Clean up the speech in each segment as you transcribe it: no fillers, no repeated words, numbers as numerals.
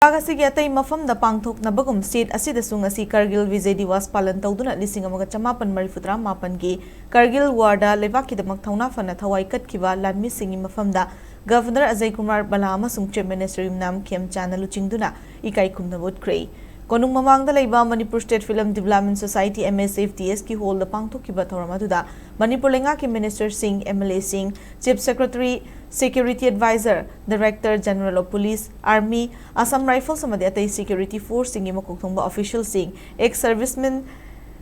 Agasi atai Mapham da pangthok na bagum state asida sung asi Kargil Vijay Diwas Pallan Touduna lising amaga chamapan marifutra mapan gi Kargil warda lebaki da makthawna fana Thawai Katkhiba Laanmee singi Mapham da Governor Ajay Kumar Balama sung Chief Minister Imnam Kem channel Chingduna Ekai Khumnaba Ootkhre Konung mamang da leiba Manipur State Film Development Society MSFDS ki hall da pangthokkiba thoramatuda Manipur lenga ki Minister Singh MLA Singh Chief Secretary Security Advisor, Director General of Police, Army, Assam Rifles amadi atai Security Force singi makokthongba official sing, ex-servicemen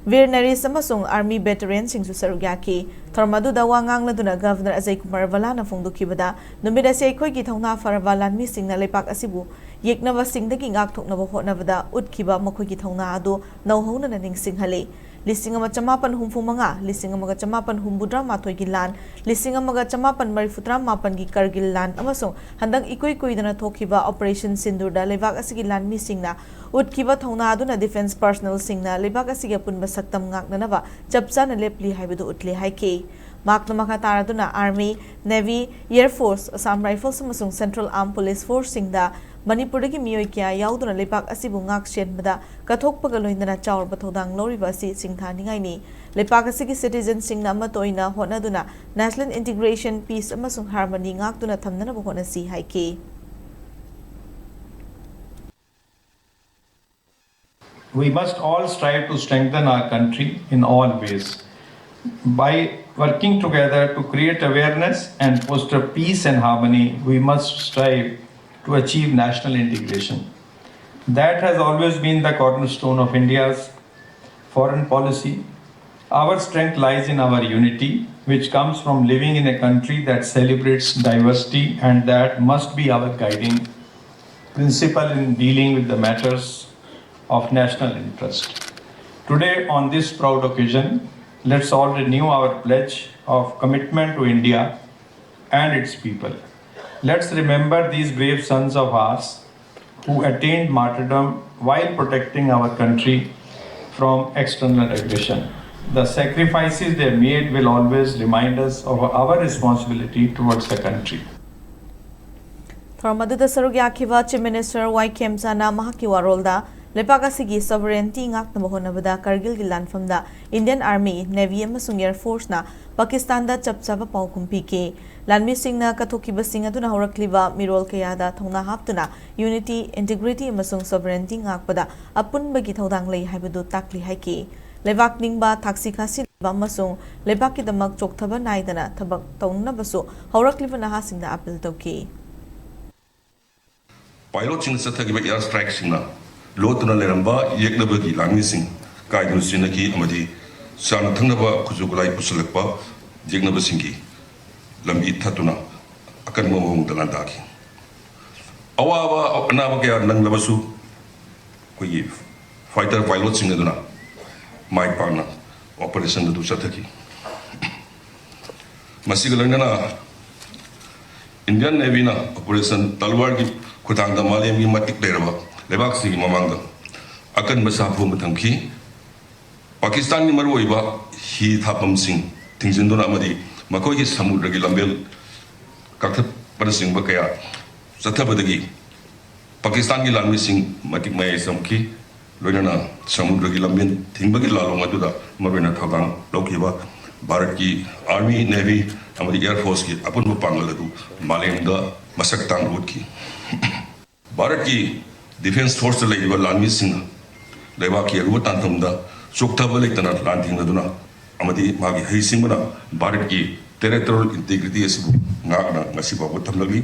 Veterinaries amasung Army veterans sing susarugyaki. Thormadu dawa ngangladuna Governor Ajay Kumar Balana fongdukibada numida se khoi ki thongna farwa Laanmee sing na lepak asibu yeknaba singdagi ngakthoknaba hotnabada Ootkhre makhoi ki thongna adu nauhona na ningsinghale. Lising ama chamapan humfu manga, lising amaga chamapan humbudra mathoi gi lan, lising amaga chamapan marifutra mapan gi Kargil lan amasung handang ikoi dana thokhiba Operation Sindur da lebak asigi Laanmee singna Ootkhre thongna aduna defense personnel singna lebak asigi apunba saktam ngaknanaba chapchana lepli haibadu utle haike. Makna makha taraduna Army, Navy, Air Force, Assam Rifles amasung Central Armed Police Force singda Manipur ki miyoi kya yauduna lepak asibu ngak shenbada kathokpaga loindana chawrba thodang loriba asi singthaningai ni lepak asigi citizen singna amatoina honaduna national integration peace amasung harmony ngakduna thamnana hona si haike. We must all strive to strengthen our country in all ways by working together to create awareness and foster peace and harmony. We must strive to achieve national integration. That has always been the cornerstone of India's foreign policy. Our strength lies in our unity, which comes from living in a country that celebrates diversity, and that must be our guiding principle in dealing with the matters of national interest. Today, on this proud occasion, let's all renew our pledge of commitment to India and its people. Let's remember these brave sons of ours who attained martyrdom while protecting our country from external aggression. The sacrifices they made will always remind us of our responsibility towards the country. Thormadu da sarugyakiba Chief Minister Y Kem sana mahaki warolda lepak asigi sovereignty ngakna mohonabada Kargil gi lanfamda Indian Army, Navy amasung Air Force na Pakistan da chapchaba paukum pike Laanmee sing na kathokkiba sing aduna horakliba mirol kayada thongna haptuna unity, integrity amasung sovereignty ngakpada apunbagi thodang lei haibadu takli haike lebak ningba thaksi khasi ba amasung lebak ki damak chokthaba naidana thabak tongnabasu horakliba naha singna appeal tauke pilot sing sathagiba air strike singna lotuna leramba yeknabagi Laanmee sing kaidun sinaki amadi san thangnaba khujugulai pusulakpa yeknaba singi lambi thatuna akan momong dalan daki awaba anaba kaya nanglabasu koi fighter pilot sing aduna mai pana operation du sathaki masigalangana Indian Navy na operation talwar ki khutang da malem gi matik leraba lebak si mamang da akan masafu matangki Pakistan ni maruiba hi thapam sing tingjinduna amadi makoi samudra gi lambel kakta parasing ba kaya sathabadagi Pakistan gi Laanmee sing matik mai samki loina samudra gi lambel thingbagi lalong aduda marwena thabang lokhiba Bharat ki Army, Navy amadi Air Force ki apun pangal adu malem da masak tang road ki Bharat ki Defense Force leiba Laanmee sing leiba ki aru tantamda chokthaba leitana lanting aduna amadi magi haisingna Bharat ki territorial integrity asibu ngakna ngasiba ko thamlagi